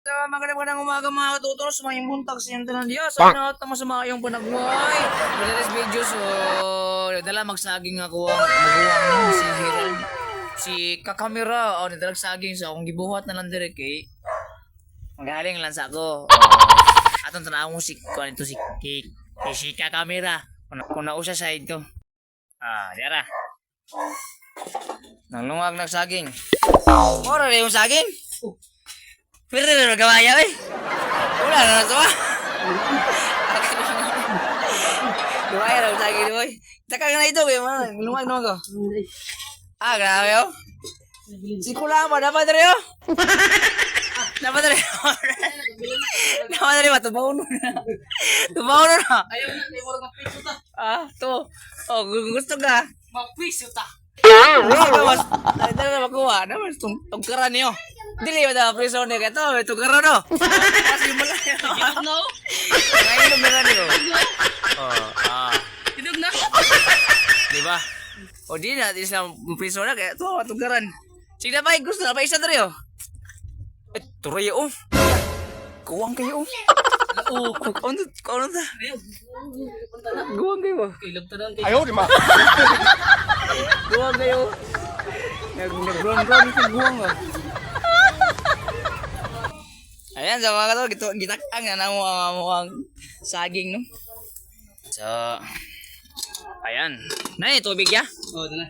Magandang umaga mga katutos, mayong buntag sa iyong tanan diya. Sana tama sa mga iyong panagbuhay. Madalas video so, dala magsaging ako ang maguwang si Hiram. Si Kakamira, nadalag saging sa akong gibuhat na lang dire kay magaling lang sa ako. Atong tanawon si kuan ito si Kakamira. Kung nausa sa ito. Diara. Nalungag nagsaging. Ora rin yung saging. Pero na gawaya eh. Wala na ito ah. Gawaya na sa akin boy. Taka na ito kaya man. Lumag naman ko. Grabe oh. Si Kulama dapat rin oh. Dapat rin. Dapat rin ba? Tubaw na. Tubaw na na. Ayaw na, may murag mapiso ta. To. Gusto ka. Mapiso ta. Dali na makuha. Naman tungkaran niyo. Dili ba daw priso ni kato, tungkaran no. Kasi mula. No? Ngayon lumiran niyo. Tidog na. Di ba? O di na, di sa priso na kaya to tungkaran. Sige na ba, gusto na ba isa dali oh. Tuloy oh. Kuwang kayo oh. Ano ta? Guwang kayo. Ilog ta doon. Ayaw, di ma. Guwang kayo. Nag-brown sa guwang oh. Ayan, sa mga kato, gitakang na mukhang saging, no? So, ayan. Na, tubig ya? Oh, ito na.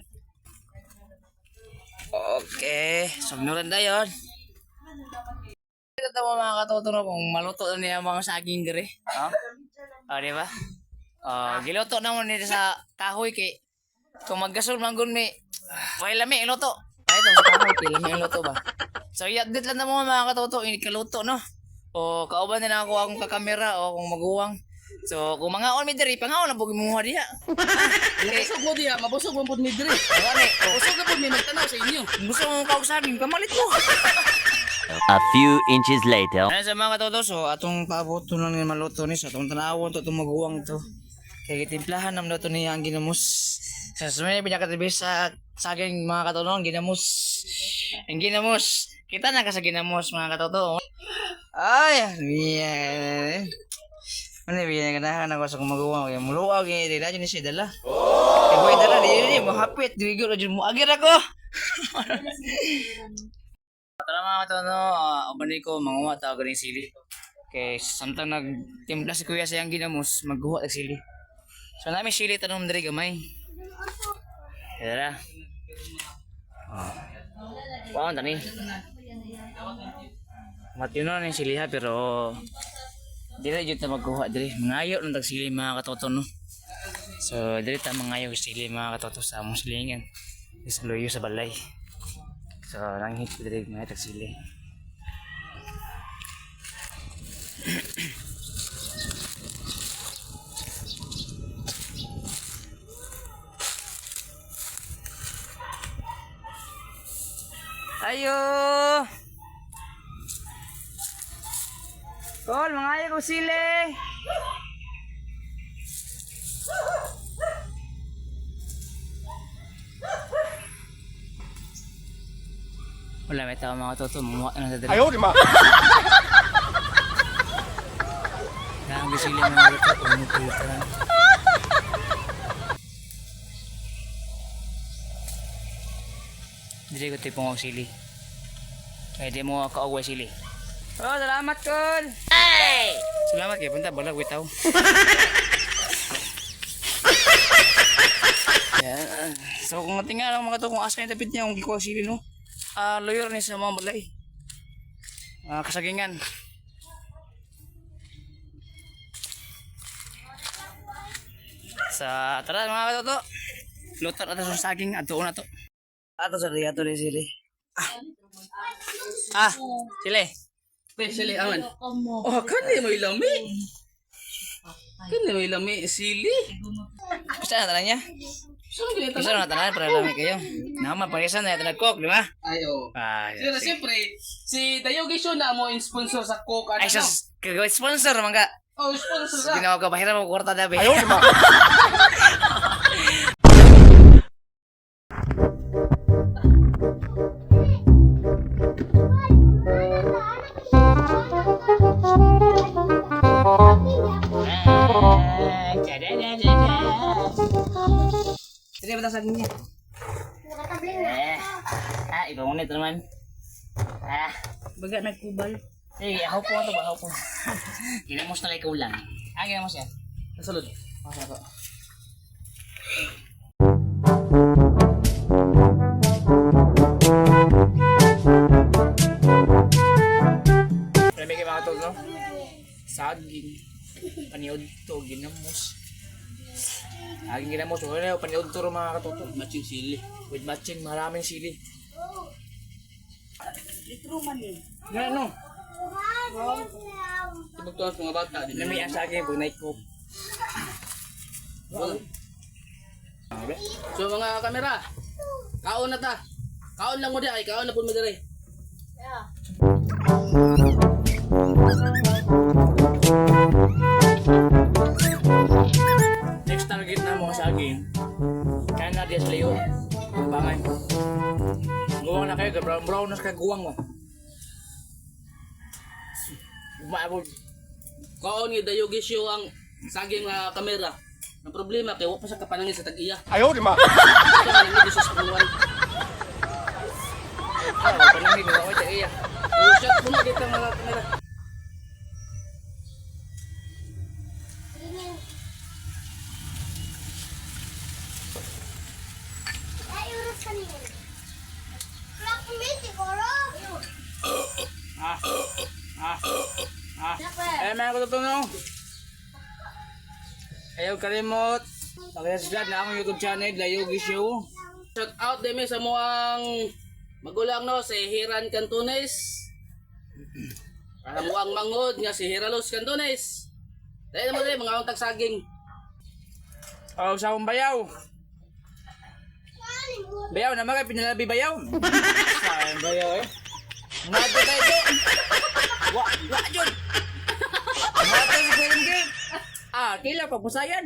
Okay, sumnuran na yun. Ito mo mga katutuno kung maluto na niya mga saging dire. Di ba? Giluto na mo nito sa kahoy kay kung maggasol manggon may lami iluto. Ito sa kahoy kay lami iluto ba? So i-update lang na mo mga katutuno ikaluto no. O kauban na ako akong kakamera o kung maguwang. So kung mga on mi dire pangaon na bugi mo diha. Mabusog mo diya, mabusog mo pud mi dire. Wala Mabusog na pud mi magtanaw sa inyo. gusto mo kaog sa amin pamalit mo. A few inches later. Ayan sa mga katoto, so atong paaboto lang ni maluto ni sa atong tanawon to itong maguwang to. Kaya gitimplahan naman to niya ang ginamos. Sa sumay pinakatibis sa saging mga katoto, ang ginamos. Ang ginamos. Kita na ka sa ginamos mga katoto. Ay, biyan. Ano biyan ganahan ako sa kumaguwang. Kaya muluwag yung dila dyan siya dala. Kaya boy dala, di mahapit. Diwigo na dyan mo. Agir ako. Tara mga katono, abani ko manguha tao galing sili. Kay samtang nagtimpla si kuya sayang ginamos, magguha ng sili. So namin sili tanong diri gamay. Tara. Wow, tani. Matino na yung sili ha, pero dili jud ta magkuha diri. Mangayo ng tag sili mga katoto no. So diri ta mangayo sili mga katoto sa among silingan. Sa loyo sa balay. So, langhit ko diri mga tagsili. Ayo! Kol, mga ayo kong sili! Wala may tao mga toto, mumuha na sa dali. Ayaw, di ma. Ang gisili mga toto, umupulita lang. Dili ko tipong og sili. Kaya di mo kaugway sili. Oh, salamat Kol! Hey! Salamat kaya punta, balag witaw. Yan. So kung natinga lang mga to, kung asa yung tapit niya, kung gikuha sili no? Lawyer ni sa mga balay. Kasagingan. Sa tara mga katoto. Luto na sa saging ato na to. Ato sa riya to ni sili. Sili. Especially aman. Oh, kani mo ilami. Kani mo ilami sili. Basta na tanan niya. Saan ginita Basta na tanan para lami kayo. Naman parisan na tanan cook, di ba? Ayo. Sige. Siyempre, si Dayo Gisyo na mo sponsor sa Coke. Ay, sus, kagawin sponsor man ka. Oh, sponsor ka. Ginawa ko, bahira mo kwarta dabi. Ayaw, di ma. Sini betas sagingnya. Iba mo nito naman. Baga nagkubal. Sige, ako po ito ba? Ako po. Ginamos na lang kulang. Ginamos yan. Nasulod. Masa po. Marami kayo mga tolo. Saging. Paniod to, ginamos. Saging ginamos. Wala na, paniod to mga katoto. Matching sili. With matching, maraming sili. Litro man yun. Nga no? Tibag to mga bata. Nami ang saging pag night cook. So mga kamera, kaon na ta. Kaon lang mo di ay, kaon na po mo dire. Next target na mga saging. Kaya na diya sa liyo. Bangan. Guwang na kayo, brown na sa guwang mo. Umabog. Kaon ni Dayogisyo ang saging nga kamera. Ang problema kay wa pa sa kapanangin sa tag-iya. Ayaw, di ma. Ito man ang sa spuluan. Panangin, wala ko ito iya. Oh, shot mo na dito mga kamera. Mga katutuno. Ayaw kalimot. Pag-subscribe na akong YouTube channel, Layogi Show. Shout out din sa moang magulang no si Hiran Cantones. Para moang mangod nga si Hiralos Cantones. Dahil naman din mga untag saging. Sa akong bayaw. Bayaw naman kayo, pinalabi bayaw. Saan bayaw eh? Mato tayo dyan. Wa dyan. Mato sa film game. Kila pagpusayan.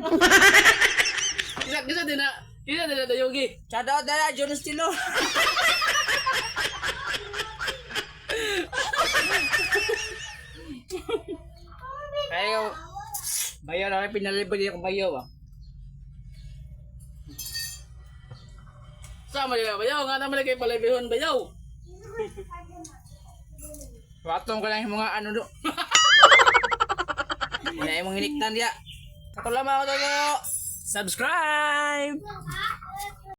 Isa din na Dayogi. Shout out na John Estilo. Bayaw. Bayaw na kayo, pinalabi din akong bayaw Sama nila bayaw nga naman kay palibihon bayaw. Watong ko lang yung mga ano do. Hindi yung mga hiniktan dia. Katulama ako to. Subscribe!